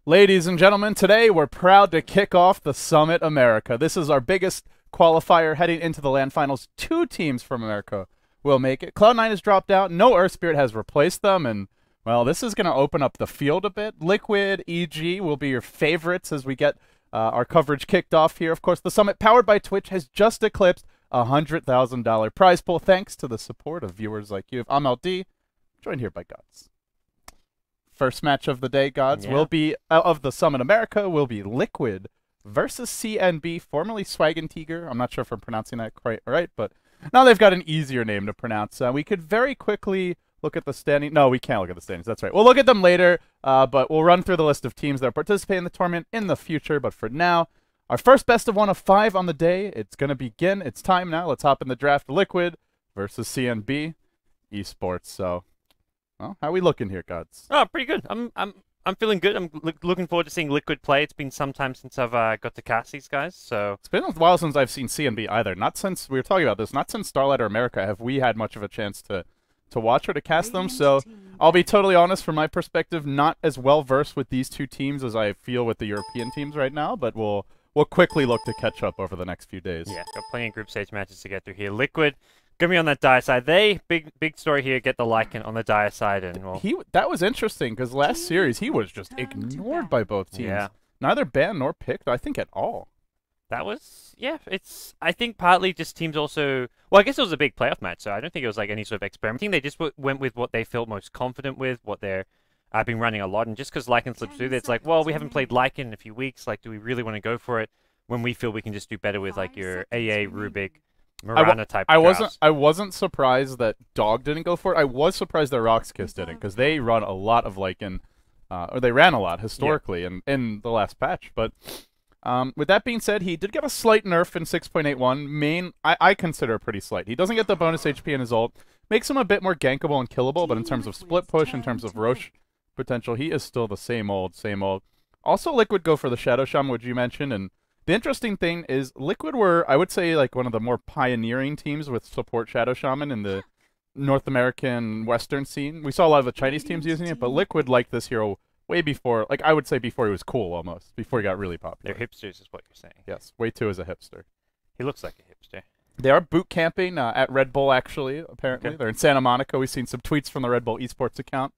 Ladies and gentlemen, today we're proud to kick off the Summit America. This is our biggest qualifier heading into the LAN finals. 2 teams from America will make it. Cloud9 has dropped out. No Earth Spirit has replaced them. And, well, this is going to open up the field a bit. Liquid, EG will be your favorites as we get our coverage kicked off here. Of course, the Summit, powered by Twitch, has just eclipsed a $100,000 prize pool thanks to the support of viewers like you. I'm LD, joined here by Gods. First match of the day, Gods, will be, of the Summit America, will be Liquid versus CNB, formerly Swaggin Tiger. I'm not sure if I'm pronouncing that quite right, but now they've got an easier name to pronounce. We could very quickly look at the standings. No, we can't look at the standings. That's right. We'll look at them later, but we'll run through the list of teams that participate in the tournament in the future. But for now, our first best of 1 of 5 on the day. It's going to begin. It's time now. Let's hop in the draft. Liquid versus CNB Esports. So, well, how are we looking here, Gods? Oh, pretty good. I'm feeling good. I'm looking forward to seeing Liquid play. It's been some time since I've got to cast these guys, so it's been a while since I've seen CNB either. Not since we were talking about this. Not since Starlight or America have we had much of a chance to watch or to cast them. So I'll be totally honest, from my perspective, not as well versed with these 2 teams as I feel with the European teams right now. But we'll quickly look to catch up over the next few days. Yeah, got plenty of group stage matches to get through here. Liquid gonna be on that dire side. They big story here. Get the Lycan on the dire side, and well, that was interesting because last series he was just ignored by both teams. Yeah. Neither banned nor picked, I think, at all. That was It's I think partly just teams also. Well, I guess it was a big playoff match, so I don't think it was like any sort of experimenting. They just went with what they felt most confident with, what they're been running a lot, and just because Lycan slips through, it's like, well, we haven't played Lycan in a few weeks. Like, do we really want to go for it when we feel we can just do better with like your AA, Rubik, Mirana type drafts? I wasn't surprised that Dog didn't go for it. I was surprised that Rockskiss didn't, because they run a lot of Lycan, or they ran a lot historically in the last patch. But with that being said, he did get a slight nerf in 6.81. I consider pretty slight. He doesn't get the bonus HP in his ult. Makes him a bit more gankable and killable, but in terms of split push, in terms of Roche potential, he is still the same old, same old. Also, Liquid go for the Shadow Shaman, which you mentioned, and the interesting thing is Liquid were, I would say, like one of the more pioneering teams with support Shadow Shaman in the North American Western scene. We saw a lot of the Chinese teams using it, but Liquid liked this hero way before, like I would say before he was cool almost, before he got really popular. They're hipsters is what you're saying. Yes, way too as a hipster. He looks like a hipster. They are boot camping at Red Bull, actually, apparently. Okay. They're in Santa Monica. We've seen some tweets from the Red Bull esports account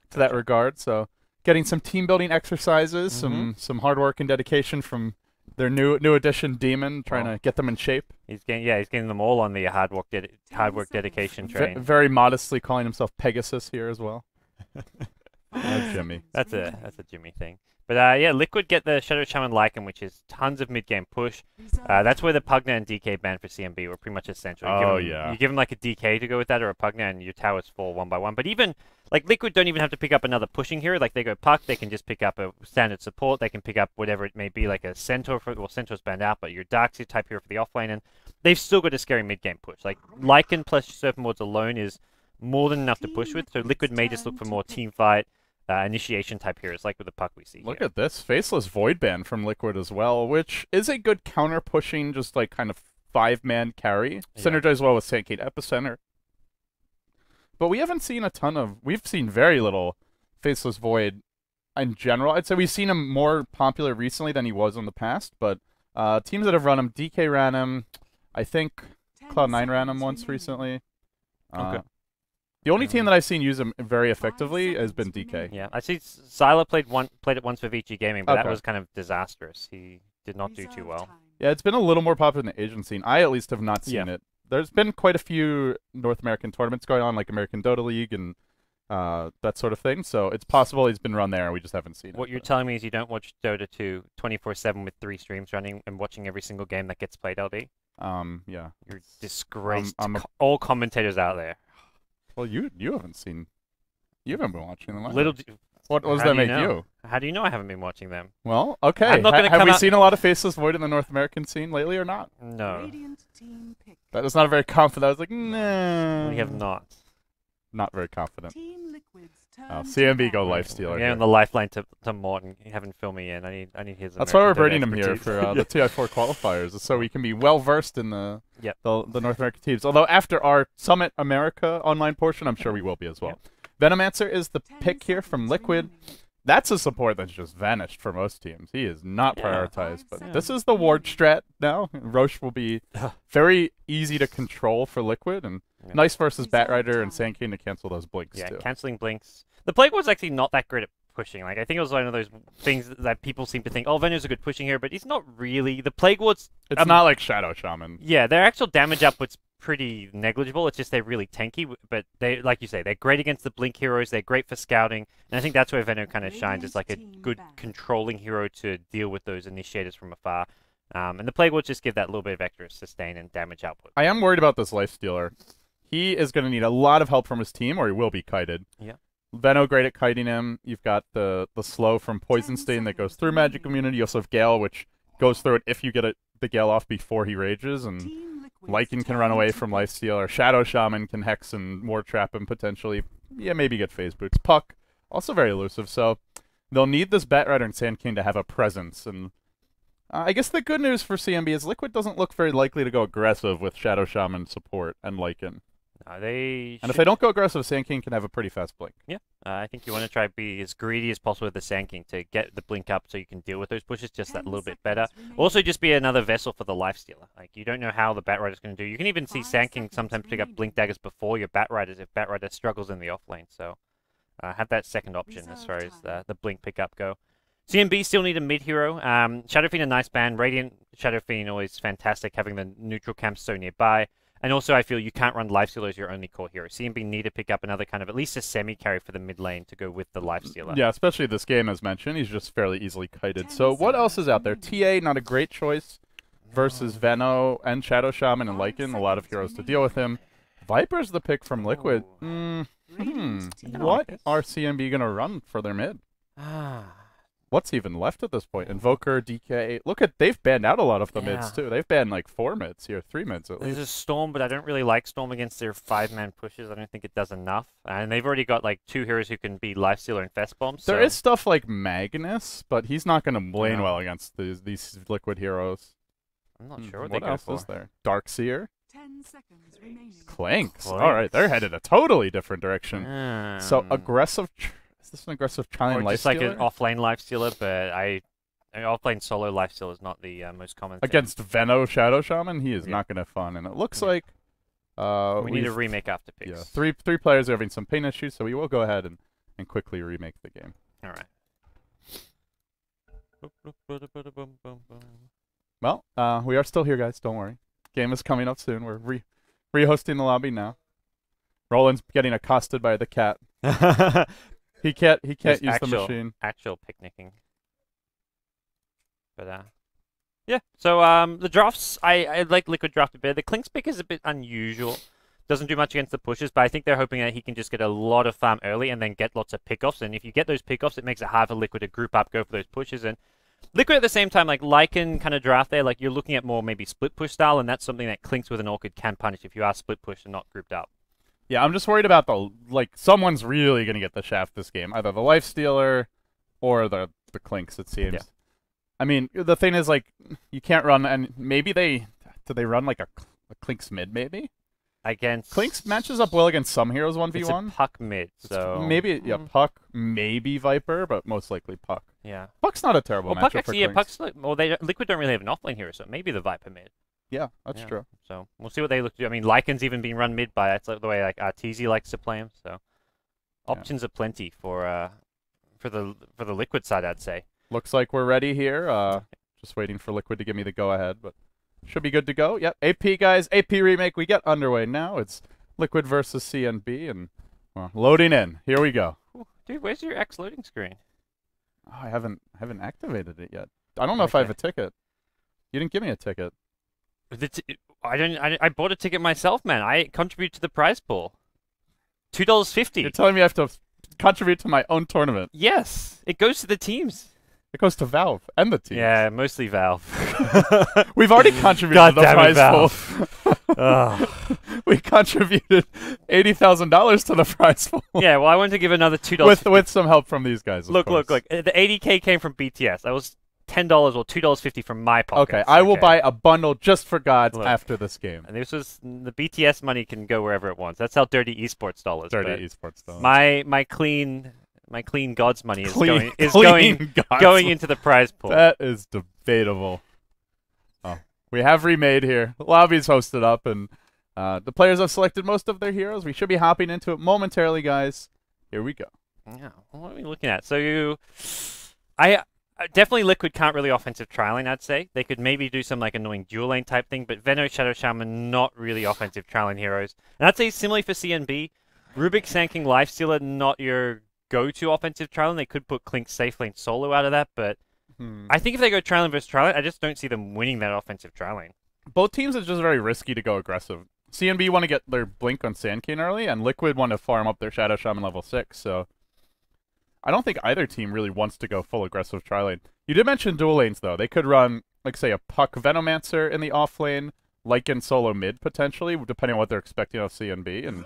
to that regard. So getting some team building exercises, some hard work and dedication from their new addition Demon, trying to get them in shape. He's getting them all on the hard work dedication train. Very modestly calling himself Pegasus here as well. Jimmy. That's a Jimmy thing. But yeah, Liquid get the Shadow Shaman Lycan, which is tons of mid-game push. That's where the Pugna and DK ban for CNB were pretty much essential. You give them like a DK to go with that or a Pugna, and your towers fall 1 by 1. But even like Liquid don't even have to pick up another pushing hero. Like they go Puck, they can just pick up a standard support. They can pick up whatever it may be, like a Centaur well, Centaur's banned out, but your Darkseid type hero for the offlane, and they've still got a scary mid-game push. Like Lycan plus Serpent Wards alone is more than enough to push with. So Liquid may just look for more team fight. Initiation type heroes, like with the Puck we see. Look at this Faceless Void ban from Liquid as well, which is a good counter pushing, just like kind of 5-man carry. Synergize well with Sancade Epicenter. But we haven't seen a ton of. We've seen very little Faceless Void in general. I'd say we've seen him more popular recently than he was in the past. But teams that have run him, DK ran him. I think Cloud9 ran him once recently. Okay. The only team that I've seen use him very effectively has been DK. Yeah, I see Syla played it once for VG Gaming, but that was kind of disastrous. He did not do too well. Yeah, it's been a little more popular in the Asian scene. I at least have not seen it. There's been quite a few North American tournaments going on, like American Dota League and that sort of thing. So it's possible he's been run there and we just haven't seen it. What you're telling me is you don't watch Dota 2 24/7 with 3 streams running and watching every single game that gets played, LD? Yeah. You're disgraced. All commentators out there. Well, you haven't seen. You haven't been watching them. What does How that do make know? you? How do you know I haven't been watching them? Well, okay. I'm not gonna have come we out- seen a lot of Faceless Void in the North American scene lately or not? No, That was not a very confident. I was like, nah. we have not. Not very confident. CNB go lifestealer. Yeah, on the lifeline to Morton. You haven't filled me in. I need his. That's why we're American bringing him here expertise. for the TI4 qualifiers, so we can be well versed in the Yep. the North American teams. Although after our Summit America online portion, I'm sure we will be as well. Venomancer is the pick here from Liquid. That's a support that's just vanished for most teams. He is not prioritized, but this is the ward strat now. Roche will be very easy to control for Liquid, and nice versus Batrider and Sand King to cancel those blinks too. Yeah, canceling blinks. The Plague Ward's actually not that great at pushing. Like, I think it was one of those things that people seem to think, oh, Venu's a good pushing hero, but he's not really. The Plague Ward's... It's not like Shadow Shaman. Yeah, their actual damage output's pretty negligible. It's just they're really tanky, but they, like you say, they're great against the blink heroes. They're great for scouting, and I think that's where Venu kind of shines. It's like a good controlling hero to deal with those initiators from afar. And the Plague Wards just give that little bit of extra sustain and damage output. I am worried about this Lifestealer. He is going to need a lot of help from his team, or he will be kited. Yeah. Veno great at kiting him. You've got the slow from Poison Stain that goes through Magic Immunity. You also have Gale, which goes through it if you get the Gale off before he rages, and Lycan can run away from Lifestealer. Shadow Shaman can Hex and Ward Trap him potentially. Yeah, maybe get Phase Boots. Puck, also very elusive, so they'll need this Batrider and Sand King to have a presence. And I guess the good news for CNB is Liquid doesn't look very likely to go aggressive with Shadow Shaman support and Lycan. And if they don't go aggressive, Sand King can have a pretty fast blink. Yeah, I think you want to try to be as greedy as possible with the Sand King to get the blink up so you can deal with those pushes just that little bit better. Also, just be another vessel for the Lifestealer. Like, you don't know how the Batrider's going to do. You can even see Sand King sometimes pick up blink daggers before your Batriders if Batrider struggles in the offlane. So have that second option as far as the blink pickup go. CNB still need a mid hero. Shadow Fiend a nice ban. Radiant Shadow Fiend always fantastic, having the neutral camps so nearby. And also, I feel you can't run Lifestealer as your only core hero. CNB need to pick up another kind of, at least a semi-carry for the mid lane to go with the Lifestealer. Yeah, especially this game, as mentioned. He's just fairly easily kited. So what else is out there? TA, not a great choice versus Veno and Shadow Shaman and Lycan. A lot of heroes to deal with him. Viper's the pick from Liquid. What are CNB going to run for their mid? What's even left at this point? Invoker, DK. Look at, they've banned out a lot of the mids too. They've banned like 4 mids here, 3 mids at least. There's a Storm, but I don't really like Storm against their 5-man pushes. I don't think it does enough. And they've already got like 2 heroes who can be Lifestealer and Fest Bomb. There is stuff like Magnus, but he's not going to lane well against these Liquid heroes. I'm not sure what they go for. Is there? Darkseer? 10 seconds remaining. Clanks. All right, they're headed a totally different direction. So aggressive. Is this an aggressive challenge? Or just like an offlane Lifestealer, but offlane solo Lifestealer is not the most common thing. Against Veno Shadow Shaman, he is not going to have fun, and it looks like we need a remake after picks. Yeah, three players are having some pain issues, so we will go ahead and quickly remake the game. All right. Well, we are still here, guys. Don't worry. Game is coming up soon. We're re-hosting the lobby now. Roland's getting accosted by the cat. He can't use the machine. Actual picnicking. But yeah. So the drafts, I like Liquid draft a bit. The Clinks pick is a bit unusual. Doesn't do much against the pushes, but I think they're hoping that he can just get a lot of farm early and then get lots of pickoffs. And if you get those pickoffs, it makes it hard for Liquid to group up, go for those pushes. And Liquid at the same time, like Lycan kind of draft there, like you're looking at more maybe split push style, and that's something that Clinks with an Orchid can punish if you are split push and not grouped up. Yeah, I'm just worried about someone's really going to get the shaft this game. Either the Lifestealer or the Clinks, it seems. Yeah. I mean, the thing is, like, you can't run, and maybe do they run like a Clinks mid, maybe? Against... Clinks matches up well against some heroes 1v1. It's a Puck mid, so... Maybe, Puck, maybe Viper, but most likely Puck. Yeah. Puck's not a terrible matchup for Clinks. Yeah, Puck's... Liquid don't really have an offlane hero, so maybe the Viper mid. Yeah, that's true. So we'll see what they look to do. I mean, Lycan's even been run mid by that's like the way like Arteezy likes to play him. So options are plenty for the Liquid side, I'd say. Looks like we're ready here. Just waiting for Liquid to give me the go ahead, but should be good to go. Yep, AP guys, AP remake. We get underway now. It's Liquid versus CNB, and loading in. Here we go. Ooh, dude, where's your X loading screen? Oh, I haven't activated it yet. I don't know if I have a ticket. You didn't give me a ticket. I bought a ticket myself, man. I contribute to the prize pool. $2.50. You're telling me I have to contribute to my own tournament? Yes. It goes to the teams. It goes to Valve and the teams. Yeah, mostly Valve. We've already contributed to the prize pool. We contributed $80,000 to the prize pool. Yeah, well, I wanted to give another $2. With some help from these guys. Look. The 80K came from BTS. I was $10 or $2.50 from my pocket. Okay, I will buy a bundle just for gods after this game. And this was the BTS money can go wherever it wants. That's how dirty esports dollars. Dirty esports dollars. My clean my clean gods money is Clean going into the prize pool. That is debatable. Oh, we have remade here. Lobby's hosted up, and the players have selected most of their heroes. We should be hopping into it momentarily, guys. Here we go. Yeah, what are we looking at? So definitely Liquid can't really offensive tri-lane, I'd say. They could maybe do some like annoying dual lane type thing, but Veno, Shadow Shaman, not really offensive tri-lane heroes. And I'd say similarly for CNB, Rubik, Sanking, Lifestealer, not your go-to offensive tri-lane. They could put Klink safe lane solo out of that, but I think if they go tri-lane versus tri-lane, I just don't see them winning that offensive tri-lane. Both teams are just very risky to go aggressive. CNB want to get their Blink on Sand King early, and Liquid want to farm up their Shadow Shaman level 6, so I don't think either team really wants to go full aggressive tri-lane. You did mention dual lanes, though. They could run, like, say, a Puck Venomancer in the off lane, Lycan solo mid, potentially, depending on what they're expecting of CNB, and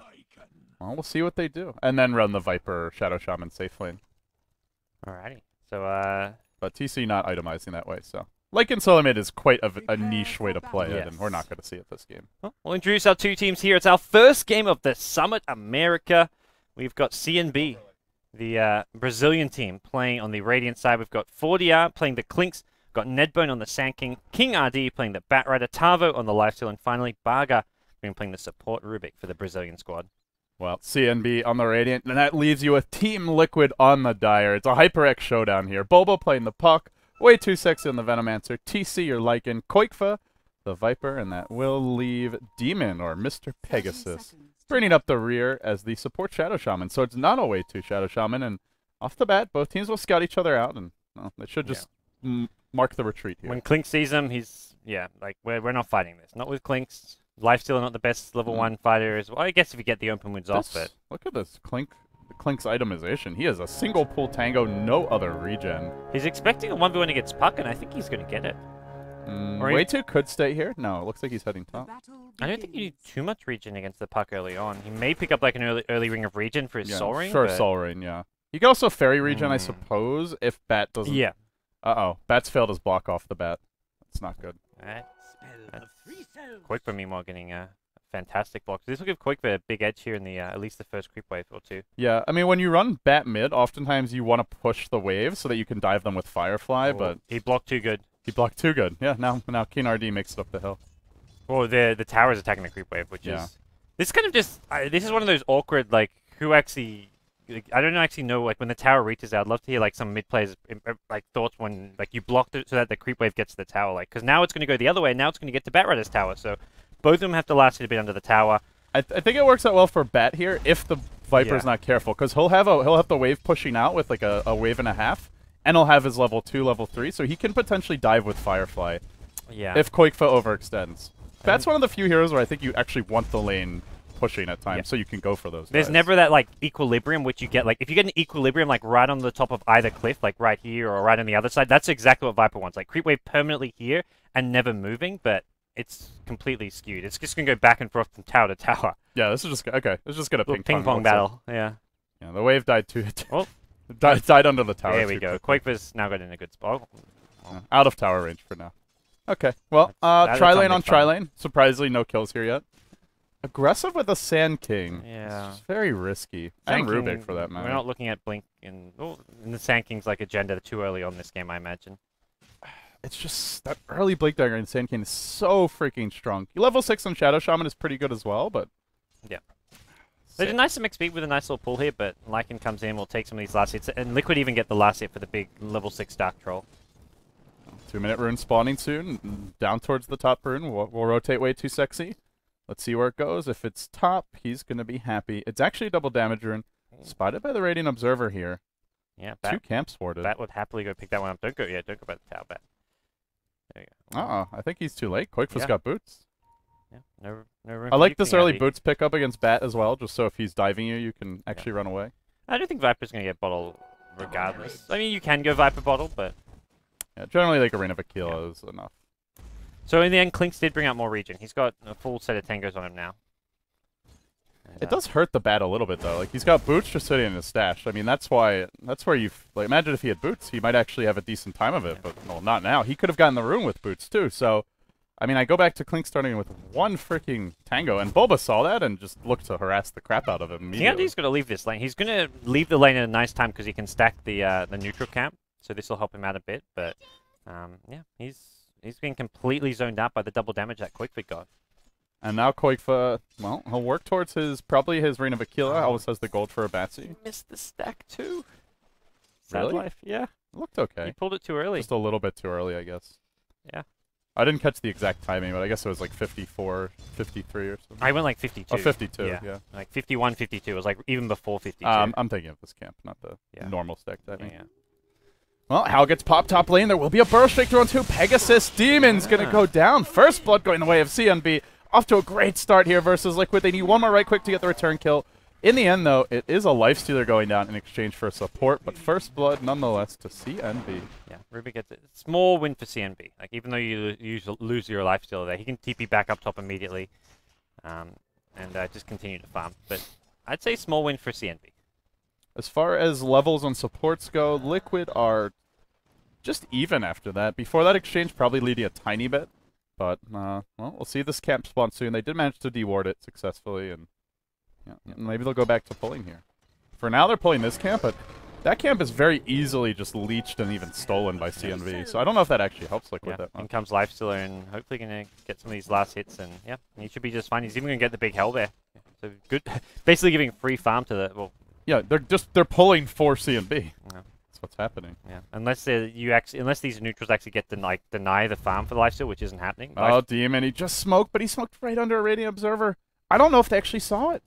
well, we'll see what they do. And then run the Viper Shadow Shaman safe lane. Alrighty. So, but TC not itemizing that way, so Lycan solo mid is quite a niche way to play it, and we're not going to see it this game. Well, we'll introduce our two teams here. It's our first game of the Summit America. We've got CNB, the Brazilian team, playing on the Radiant side. We've got 4DR playing the Klinks. We've got Nedbone on the Sand King. King RD playing the Batrider. Tavo on the Lifesteal. And finally, Baga playing the support Rubik for the Brazilian squad. Well, CNB on the Radiant, and that leaves you with Team Liquid on the Dire. It's a HyperX showdown here. Bobo playing the Puck. Way too sexy on the Venomancer. TC, your Lycan. Koikfa, the Viper, and that will leave Demon, or Mr. Pegasus, bringing up the rear as the support Shadow Shaman. So it's not a way to Shadow Shaman, and off the bat, both teams will scout each other out, and well, they should just mark the retreat here. When Klink sees him, he's, like, we're not fighting this. Not with Klinks. Lifesteal not the best level 1 fighter as well. I guess if you get the open wounds off it. Look at this Klink's itemization. He has a single pull tango, no other regen. He's expecting a 1v1 against Puck, and I think he's going to get it. Way 2 could stay here. No, it looks like he's heading top. I don't think you need too much regen against the Puck early on. He may pick up like an early ring of regen for his Soul Ring. Sure, Soul Ring, yeah. You can also fairy regen, I suppose, if Bat doesn't. Yeah. Uh-oh. Bat's failed his block off the bat. That's not good. Alright. Quick for Meanwhile getting a fantastic block. This will give Quick a big edge here in the at least the first creep wave or two. Yeah, I mean, when you run Bat mid, oftentimes you want to push the wave so that you can dive them with Firefly, but he blocked too good. He blocked too good. Yeah, now King RD makes it up the hill. Well, the tower is attacking the creep wave, which is this kind of just this is one of those awkward like who actually. Like, I don't actually know, like, when the tower reaches out, I'd love to hear, like, some mid-players, like, thoughts when, like, you blocked it so that the creep wave gets to the tower, like, because now it's going to go the other way, and now it's going to get to Batrider's tower, so both of them have to last a bit under the tower. I think it works out well for Bat here if the Viper's not careful, because he'll have the wave pushing out with, like, a wave and a half, and he'll have his level 2, level 3, so he can potentially dive with Firefly if Koikfa overextends. Bat's one of the few heroes where I think you actually want the lane pushing at times, so you can go for those. There's never that like equilibrium which you get like if you get an equilibrium like right on the top of either cliff, like right here or right on the other side. That's exactly what Viper wants. Like creep wave permanently here and never moving, but it's completely skewed. It's just gonna go back and forth from tower to tower. Yeah, this is just okay. It's just gonna ping pong battle. Yeah. Yeah, the wave died too. Oh, died under the tower. There we go. Quake's now got in a good spot. Out of tower range for now. Okay. Well, tri-lane on tri-lane. Surprisingly, no kills here yet. Aggressive with a Sand King. Yeah. It's very risky. And Rubik, for that matter. We're not looking at Blink in the Sand King's like agenda too early on this game, I imagine. It's just that early Blink Dagger in Sand King is so freaking strong. Level 6 on Shadow Shaman is pretty good as well, but... Yeah. There's a nice mix speed with a nice little pull here, but Lycan comes in, we'll take some of these last hits. And Liquid even get the last hit for the big level 6 Dark Troll. 2-minute rune spawning soon. Down towards the top rune. We'll rotate way too sexy. Let's see where it goes. If it's top, he's going to be happy. It's actually a double damage rune. Spotted by the Radiant Observer here. Yeah, 2 camps warded. Bat would happily go pick that one up. Don't go by the tower, Bat. There you go. I think he's too late. Koikfa's got boots. Yeah, no room. I like this early boots pickup against Bat as well, just so if he's diving you, you can actually run away. I don't think Viper's going to get bottle regardless. I mean, you can go Viper bottle, but... Yeah, generally like Arena of Aquila is enough. So in the end, Klinks did bring out more regen. He's got a full set of tangos on him now. And, it does hurt the Bat a little bit though. Like he's got boots just sitting in his stash. I mean, that's where you like imagine if he had boots, he might actually have a decent time of it. But well, not now. He could have gotten the rune with boots too. So I mean, I go back to Clink starting with one freaking Tango, and Bulba saw that and just looked to harass the crap out of him immediately. CNB's got to leave this lane. He's going to leave the lane at a nice time because he can stack the neutral camp, so this will help him out a bit. But yeah, he's been completely zoned out by the double damage that Koikfa got. And now Koikfa, well, he'll work towards probably his Reign of Aquila. Always has the gold for a Batsy. Missed the stack too. Sad Really? life. Yeah. It looked okay. He pulled it too early. Just a little bit too early, I guess. Yeah. I didn't catch the exact timing, but I guess it was like 54, 53 or something. I went like 52. Oh, 52, yeah. Like 51, 52. It was like even before 52. I'm thinking of this camp, not the Yeah. normal stack timing. Yeah. Well, Hal gets popped top lane. There will be a burst straight through on 2. Pegasus Demon's going to go down. First blood going the way of CNB. Off to a great start here versus Liquid. They need one more right quick to get the return kill. In the end, though, it is a lifestealer going down in exchange for support, but first blood nonetheless to CNB. Yeah, Ruby gets it. Small win for CNB. Like, even though you lose your lifestealer there, he can TP back up top immediately and just continue to farm. But I'd say small win for CNB. As far as levels on supports go, Liquid are just even after that. Before that exchange, probably leading a tiny bit. But, well, we'll see this camp spawn soon. They did manage to deward it successfully, and yeah, maybe they'll go back to pulling here. For now, they're pulling this camp, but that camp is very easily just leeched and even stolen by CNV. So I don't know if that actually helps Liquid that much. In comes Lifestealer, and hopefully going to get some of these last hits, and yeah, he should be just fine. He's even going to get the big hell there. So good, basically giving free farm to the, well... Yeah, they're pulling for CNB. Yeah. That's what's happening. Yeah, unless these neutrals actually get to deny the farm for the lifesteal, which isn't happening. Oh, Demon, he just smoked, but he smoked right under a Radiant Observer. I don't know if they actually saw it.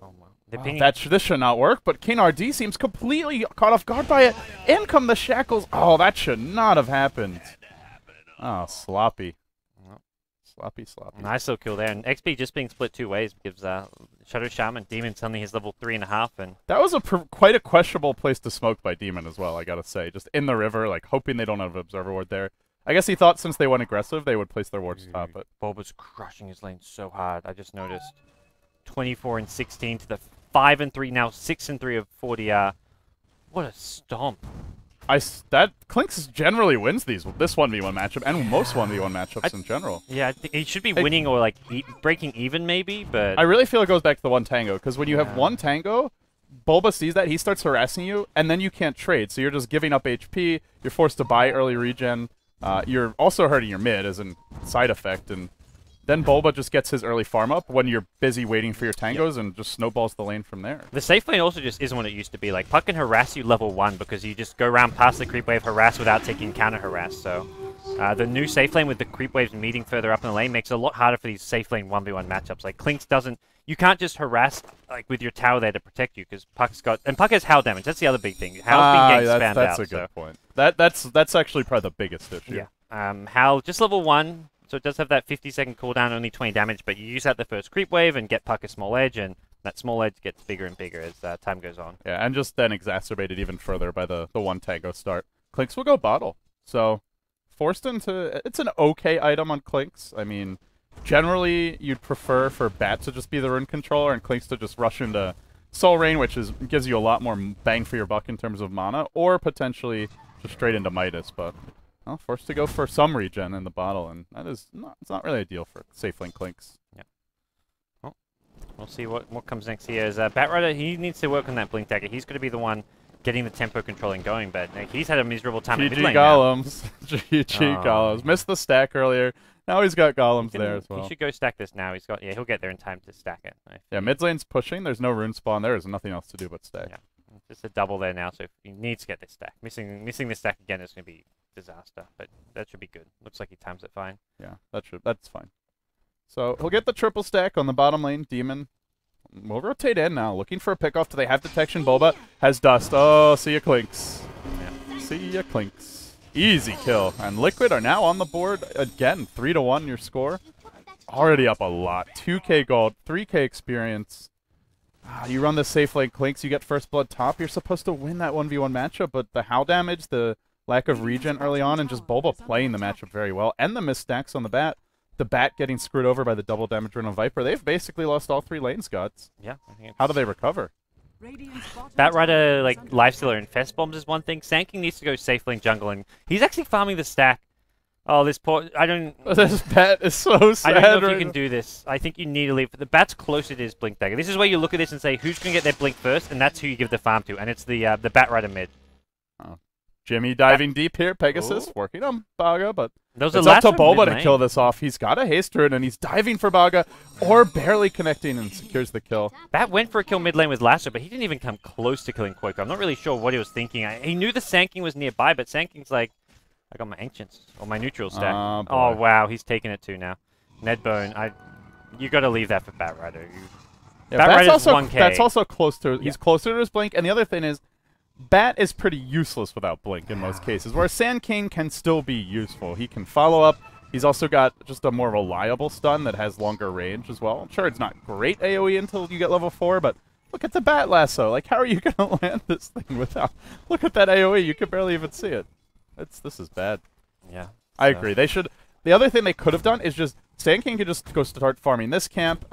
Oh, wow. This should not work, but King RD seems completely caught off guard by it. In come the shackles. Oh, that should not have happened. Oh, sloppy. Sloppy. Nice little kill there, and XP just being split 2 ways gives Shadow Shaman Demon suddenly his level 3.5, and that was quite a questionable place to smoke by Demon as well. I gotta say, just in the river, like hoping they don't have an observer ward there. I guess he thought since they went aggressive, they would place their wards top. But Bulba's crushing his lane so hard. I just noticed 24 and 16 to the 5 and 3 now 6 and 3 of 40. What a stomp! Clinks generally wins this 1v1 matchup and most 1v1 matchups in general. Yeah, I think he should be winning or like breaking even maybe, but I really feel it goes back to the one Tango, because when you have one Tango, Bulba sees that, he starts harassing you, and then you can't trade, so you're just giving up HP, you're forced to buy early regen, you're also hurting your mid as a side effect, and then Bulba just gets his early farm up when you're busy waiting for your tangos and just snowballs the lane from there. The safe lane also just isn't what it used to be. Like, Puck can harass you level 1 because you just go around past the creep wave, harass without taking counter harass. So the new safe lane with the creep waves meeting further up in the lane makes it a lot harder for these safe lane 1v1 matchups. Like, Clinks doesn't... You can't just harass like with your tower there to protect you because Puck's got... And Puck has Howl damage. That's the other big thing. Howl's been getting spammed out. That's a good point. That's actually probably the biggest issue. Yeah. Howl, just level 1... So it does have that 50-second cooldown, only 20 damage, but you use that the first creep wave and get Puck a small edge, and that small edge gets bigger and bigger as time goes on. Yeah, and just then exacerbated even further by the one Tango start. Clinks will go bottle. So forced into... It's an okay item on Clinks. I mean, generally you'd prefer for Bat to just be the rune controller and Clinks to just rush into Soul Rain, which gives you a lot more bang for your buck in terms of mana, or potentially just straight into Midas, but... Well, forced to go for some regen in the bottle, and that is it's not really ideal for safe lane Clinks. Yeah. Well, we'll see what comes next here. Is Batrider, he needs to work on that Blink Dagger. He's going to be the one getting the tempo controlling going, but he's had a miserable time at mid lane Golems. GG Golems. Missed the stack earlier. Now he's got Golems there as well. He should go stack this now. He'll get there in time to stack it. Yeah, mid lane's pushing. There's no rune spawn there. There's nothing else to do but stack. Yeah. Just a double there now, so he needs to get this stack. Missing this stack again is going to be disaster, but that should be good. Looks like he times it fine. Yeah, that's fine. So he'll get the triple stack on the bottom lane. Demon will rotate in now, looking for a pickoff. Do they have detection? Bulba has dust. Oh, see ya Clinks. Yeah. See ya Clinks. Easy kill. And Liquid are now on the board again. 3-1 your score. Already up a lot. 2k gold, 3k experience. You run the safe lane Clinks, you get first blood top. You're supposed to win that 1v1 matchup, but the Howl damage, the lack of regen early on, and just Bulba playing the matchup very well, and the missed stacks on the Bat. The Bat getting screwed over by the double damage run on Viper. They've basically lost all 3 lanes, Gods. Yeah. How do they recover? Batrider, like, Lifestealer and Fest Bombs is one thing. Sanking needs to go safe lane jungle, and he's actually farming the stack Oh, this poor... I don't... This bat is so sad. I don't know if right you can do this. I think you need to leave... The bat's closer to his Blink Dagger. This is where you look at this and say, who's going to get their Blink first? And that's who you give the farm to. And it's the Bat Rider mid. Oh. Jimmy diving deep here. Pegasus working on Baga, but it's up to Bulba to kill this off. He's got a haste rune, and he's diving for Baga, or barely connecting and secures the kill. Bat went for a kill mid lane with Lasso, but he didn't even come close to killing Quaker. I'm not really sure what he was thinking. He knew the Sand King was nearby, but Sand King's like, I got my Ancients, or my neutral stack. Oh, wow, he's taking it too now. Nedbone, you got to leave that for Bat Rider. Yeah, Bat Rider's also, 1K. That's also close to, he's closer to his Blink, and the other thing is, Bat is pretty useless without Blink in most cases, where Sand King can still be useful. He can follow up. He's also got just a more reliable stun that has longer range as well. Sure, it's not great AoE until you get level 4, but look at the Bat Lasso. Like, how are you going to land this thing without... Look at that AoE. You can barely even see it. This is bad. Yeah. I agree. They should... The other thing they could have done is just... Sand King could just go start farming this camp.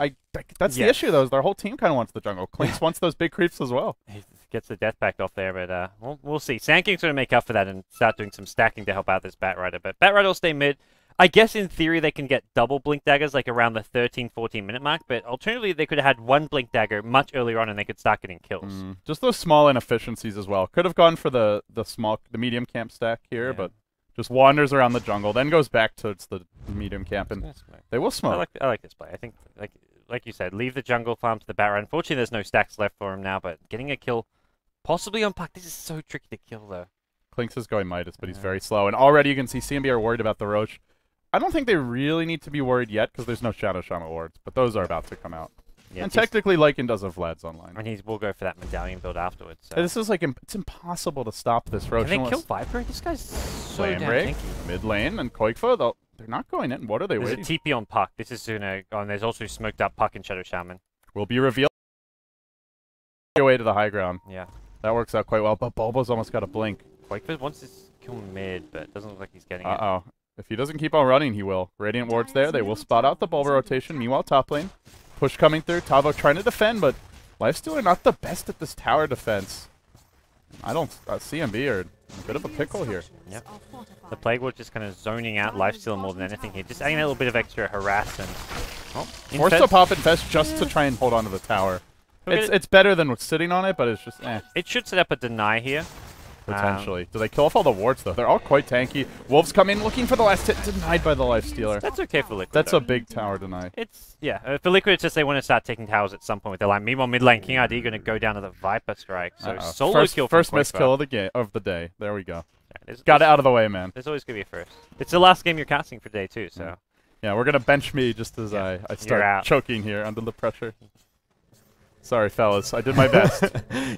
That's the issue, though, is their whole team kind of wants the jungle. Clinks wants those big creeps as well. He gets the death pact off there, but we'll see. Sand King's going to make up for that and start doing some stacking to help out this Bat Rider. But Bat Rider will stay mid. I guess in theory they can get double Blink Daggers like around the 13-14 minute mark, but alternatively they could have had one Blink Dagger much earlier on and they could start getting kills. Just those small inefficiencies as well. Could have gone for the medium camp stack here, but just wanders around the jungle, then goes back to the medium camp, and they will smoke. I like this play. I think, like you said, leave the jungle farm to the Bat Rider. Unfortunately, there's no stacks left for him now, but getting a kill, possibly on Puck. This is so tricky to kill, though. Clinks is going Midas, but he's very slow, and already you can see CNB are worried about the Roche. I don't think they really need to be worried yet, because there's no Shadow Shaman wards, but those are about to come out. Yeah, and technically, Lycan does have Vlad's online. And we'll go for that medallion build afterwards. So. This is like, it's impossible to stop this Roche. Can they kill Viper? This guy's so damn tanky. Mid lane, and Koikfa, they're not going in. What are they waiting? There's a TP on Puck. This is sooner. Oh, and there's also smoked up Puck and Shadow Shaman. Will be revealed. Away to the high ground. Yeah. That works out quite well, but Bulba's almost got a blink. Koikfa wants to kill mid, but it doesn't look like he's getting it. Uh-oh. If he doesn't keep on running, he will. Radiant wards there. They will spot out the Bulba rotation. Meanwhile, top lane. Push coming through. Tavo trying to defend, but Lifestealer not the best at this tower defense. I don't... CNB are in a bit of a pickle here. Yep. The Plague Lord just kind of zoning out Lifestealer more than anything here. Just adding a little bit of extra harass and... Forced to pop Infest just to try and hold on to the tower. It's better than sitting on it, but it's just It should set up a deny here. Potentially. Do they kill off all the wards, though? They're all quite tanky. Wolves come in looking for the last hit, denied by the Lifestealer. That's okay for Liquid. That's a big tower deny. It's, for Liquid, it's just they want to start taking towers at some point with their line. Meanwhile, mid lane, King ID going to go down to the Viper Strike. So solo kill first miss kill of the day. There we go. Yeah, got it out of the way, man. There's always going to be a first. It's the last game you're casting for day 2, so... Yeah, we're going to bench me just as I start choking here under the pressure. Sorry, fellas. I did my best.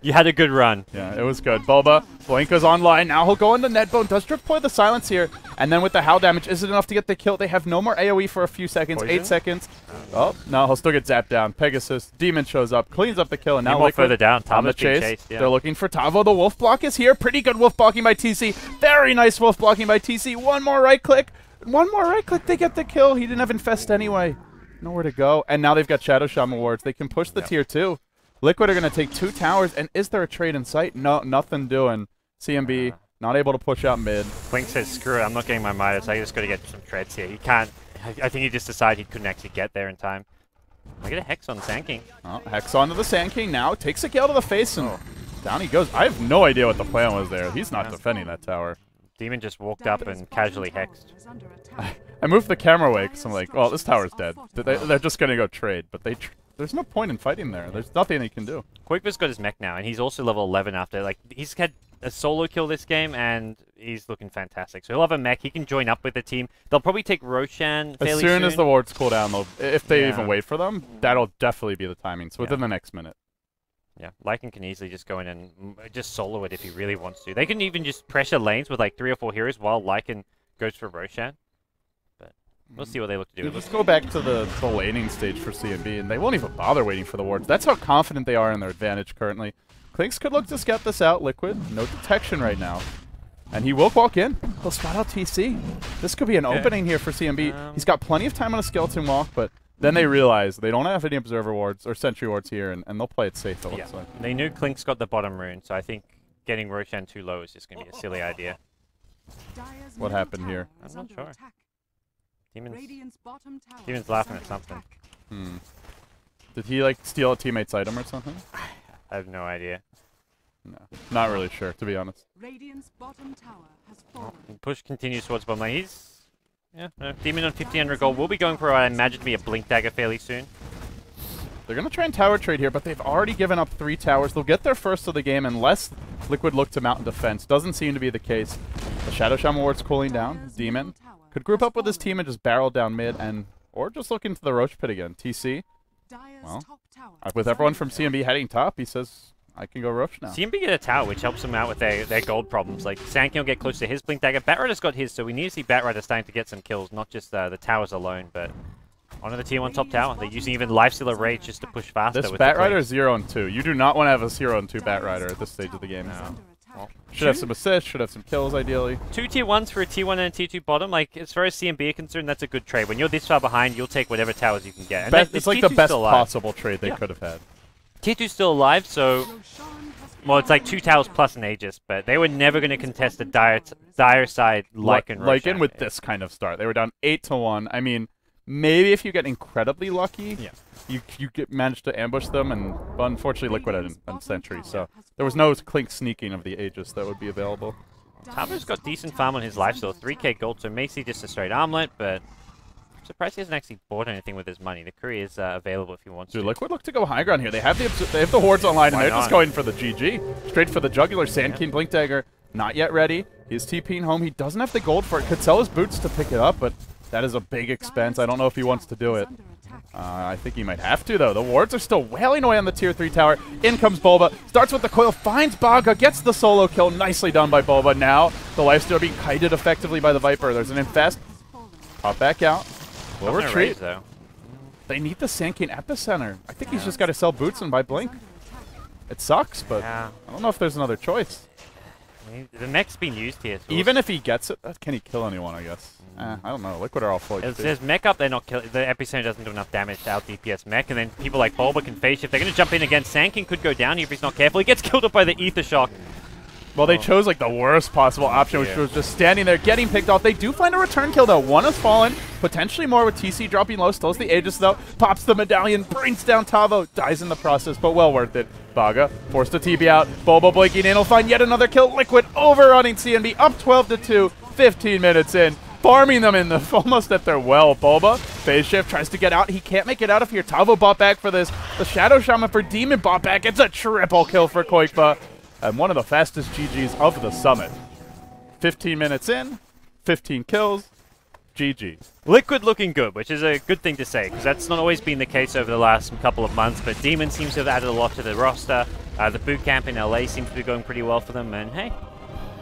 You had a good run. Yeah, it was good. Bulba, Blanka's online. Now he'll go into Nedbone. Does deploy the silence here. And then with the Howl damage, is it enough to get the kill? They have no more AoE for a few seconds. Poison? 8 seconds. Oh, no, he'll still get zapped down. Pegasus, Demon shows up, cleans up the kill, and now more further down. on the chase. They're looking for Tavo. The wolf block is here. Pretty good wolf blocking by TC. Very nice wolf blocking by TC. One more right click. One more right click. They get the kill. He didn't have Infest anyway. Nowhere to go. And now they've got Shadow Shaman wards. They can push the tier 2. Liquid are going to take 2 towers, and is there a trade in sight? No, nothing doing. CNB not able to push out mid. Blink says, screw it, I'm not getting my Midas. I just got to get some treads here. He can't. I think he just decided he couldn't actually get there in time. I get a Hex on Sand King. Oh, Hex onto the Sand King now. Takes a kill to the face, and down he goes. I have no idea what the plan was there. He's not defending that tower. Demon just walked up and casually hexed. I moved the camera away because I'm like, well, this tower's dead. They're just going to go trade, but there's no point in fighting there. There's nothing he can do. Quake's got his mech now, and he's also level 11 after. Like, he's had a solo kill this game, and he's looking fantastic. So he'll have a mech. He can join up with the team. They'll probably take Roshan fairly soon. As soon as the wards cool down, if they even wait for them, that'll definitely be the timing. So within the next minute. Yeah, Lycan can easily just go in and just solo it if he really wants to. They can even just pressure lanes with like 3 or 4 heroes while Lycan goes for Roshan. But we'll see what they look to do. Let's go back to the laning stage for CNB, and they won't even bother waiting for the wards. That's how confident they are in their advantage currently. Clinks could look to scout this out. Liquid, no detection right now. And he will walk in. He'll spot out TC. This could be an opening here for CNB. He's got plenty of time on a skeleton walk, but then they realize they don't have any observer wards or sentry wards here, and they'll play it safe, it looks like. They knew Clink's got the bottom rune, so I think getting Roshan too low is just going to be a silly idea. Dire's What middle happened tower here? is I'm not under sure. attack. Demon's Radiant's bottom tower Demon's is laughing under at something. attack. Did he like steal a teammate's item or something? I have no idea. No, not really sure, to be honest. Radiant's bottom tower has fallen. Push continues towards bottom lane. He's Demon on 1500 gold. We'll be going for what I imagine to be a Blink Dagger fairly soon. They're going to try and tower trade here, but they've already given up 3 towers. They'll get their first of the game unless Liquid look to mount in defense. Doesn't seem to be the case. The Shadow Shaman ward's cooling down. Demon could group up with his team and just barrel down mid, or just look into the Roach Pit again. TC, well, with everyone from CNB heading top, he says, I can go Roach now. CNB get a tower, which helps them out with their gold problems. Like, Sand will get close to his Blink Dagger. Batrider's got his, so we need to see Batrider starting to get some kills, not just the towers alone, but onto the tier 1 top tower. They're using even Lifestealer Rage just to push faster. This with Batrider is 0 and 2. You do not want to have a 0 and 2 Batrider at this stage of the game. No. Well, should have some assists, should have some kills ideally. 2 tier 1s for a tier 1 and a tier 2 bottom. Like, as far as CNB are concerned, that's a good trade. When you're this far behind, you'll take whatever towers you can get. And It's like the best possible trade they could have had. Tier 2's still alive, so well, it's like 2 towers plus an Aegis, but they were never going to contest a dire side Lycan Lycan with this kind of start. They were down 8-1. I mean, maybe if you get incredibly lucky, you manage to ambush them, but unfortunately Liquid had a Sentry, so there was no Clink sneaking of the Aegis that would be available. Tabo's got decent farm on his lifesteal, 3k gold, so Macy just a straight armlet, but I'm surprised he hasn't actually bought anything with his money. The courier is available if he wants to. Liquid look to go high ground here. They have the hordes online, and they're just going for the GG. Straight for the jugular. Sand King Blink Dagger, not yet ready. He's TPing home. He doesn't have the gold for it. Could sell his boots to pick it up, but that is a big expense. I don't know if he wants to do it. I think he might have to, though. The wards are still wailing away on the tier 3 tower. In comes Bulba. Starts with the coil. Finds Baga. Gets the solo kill. Nicely done by Bulba. Now the lifesteal being kited effectively by the Viper. There's an infest. Pop back out. We'll retreat. Though. They need the Sand King epicenter. I think he's just got to sell boots and buy Blink. It sucks, but I don't know if there's another choice. I mean, the mech's been used here. So even if he gets it, can he kill anyone, I guess? I don't know. Liquid are all full HP. There's mech up, they're not killing. The epicenter doesn't do enough damage to out DPS mech, and then people like Bulba can phase shift. They're going to jump in again. Sand King could go down here if he's not careful. He gets killed up by the Ether Shock. Well, they chose like the worst possible option, which was just standing there, getting picked off. They do find a return kill, though. One has fallen, potentially more with TC dropping low. Stills the Aegis, though. Pops the medallion, brings down Tavo, dies in the process, but well worth it. Baga forced to TB out. Bulba blinking in. He'll find yet another kill. Liquid overrunning CNB, up 12-2, 15 minutes in. Farming them in almost at their well. Bulba, phase shift, tries to get out. He can't make it out of here. Tavo bought back for this. The Shadow Shaman for Demon bought back. It's a triple kill for Koikba. And one of the fastest GGs of the summit. 15 minutes in, 15 kills, GG. Liquid looking good, which is a good thing to say, because that's not always been the case over the last couple of months, but Demon seems to have added a lot to the roster. The boot camp in LA seems to be going pretty well for them, and hey,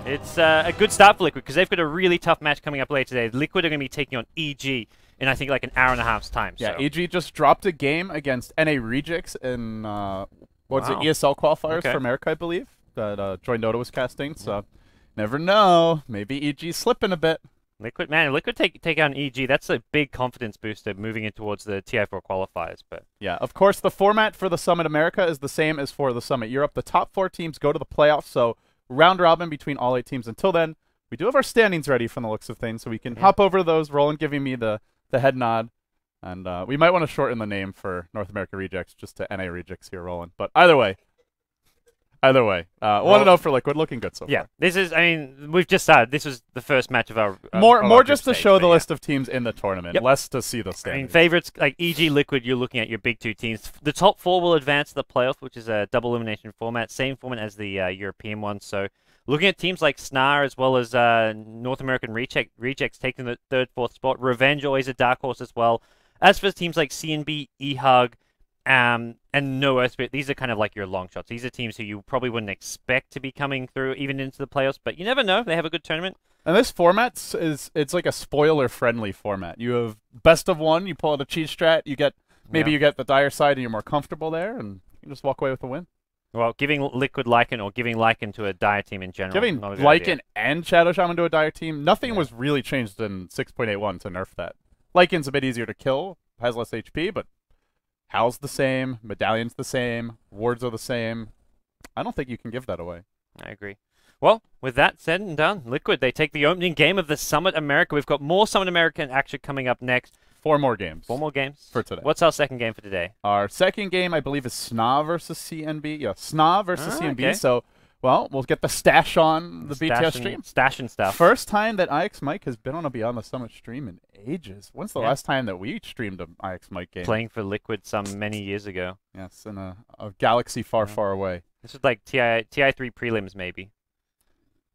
it's a good start for Liquid, because they've got a really tough match coming up later today. Liquid are going to be taking on EG in, I think, like an hour and a half's time. Yeah, so. EG just dropped a game against NA Rejects in, ESL qualifiers for America, I believe, that Joy Noda was casting, so never know. Maybe EG's slipping a bit. Liquid take on EG. That's a big confidence booster moving in towards the TI4 qualifiers. But yeah, of course, the format for the Summit America is the same as for the Summit Europe. The top 4 teams go to the playoffs, so round robin between all 8 teams. Until then, we do have our standings ready from the looks of things, so we can hop over those. Roland giving me the head nod, and we might want to shorten the name for North America Rejects just to NA Rejects here, Roland. But either way. Want to know for Liquid, looking good so far. Yeah, this is, I mean, we've just started. This was the first match of our more just to show the list of teams in the tournament, less to see the standings. I mean, favorites like EG, Liquid, you're looking at your big 2 teams. The top 4 will advance to the playoff, which is a double elimination format, same format as the European one. So looking at teams like SNAR as well as North American Rejects taking the 3rd, 4th spot. Revenge always a dark horse as well. As for teams like CNB, EHUG, and no Earthspirit, these are kind of like your long shots. These are teams who you probably wouldn't expect to be coming through even into the playoffs, but you never know. They have a good tournament. And this format it's like a spoiler-friendly format. You have best of 1, you pull out a cheat strat, you get you get the dire side and you're more comfortable there, and you just walk away with a win. Well, giving Liquid Lycan or giving Lycan to a dire team in general. Giving Lycan and Shadow Shaman to a dire team, nothing was really changed in 6.81 to nerf that. Lycan's a bit easier to kill, has less HP, but Howl's the same, Medallion's the same, Wards are the same. I don't think you can give that away. I agree. Well, with that said and done, Liquid, they take the opening game of the Summit America. We've got more Summit American action coming up next. 4 more games. 4 more games? For today. What's our second game for today? Our second game, I believe, is SNA versus CNB. Yeah, SNA versus CNB. Okay. So, well, we'll get the stash on the BTS stream. Stash and stuff. First time that IX Mike has been on a Beyond the Summit stream in ages. When's the last time that we streamed an IX Mike game? Playing for Liquid some many years ago. Yes, in a galaxy far, far away. This was like TI3 prelims, maybe.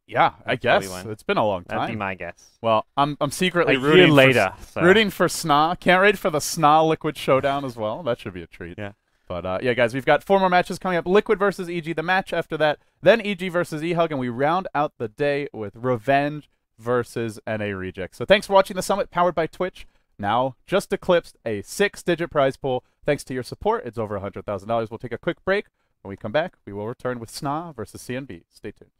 Yeah, I guess. It's been a long time. That'd be my guess. Well, I'm secretly a rooting year later, rooting for SNA. Can't wait for the SNA Liquid showdown as well. That should be a treat. Yeah. But yeah, guys, we've got 4 more matches coming up. Liquid versus EG, the match after that. Then EG versus eHug, and we round out the day with Revenge versus NA Reject. So thanks for watching the Summit, powered by Twitch. Now just eclipsed a 6-digit prize pool. Thanks to your support, it's over $100,000. We'll take a quick break. When we come back, we will return with SNA versus CNB. Stay tuned.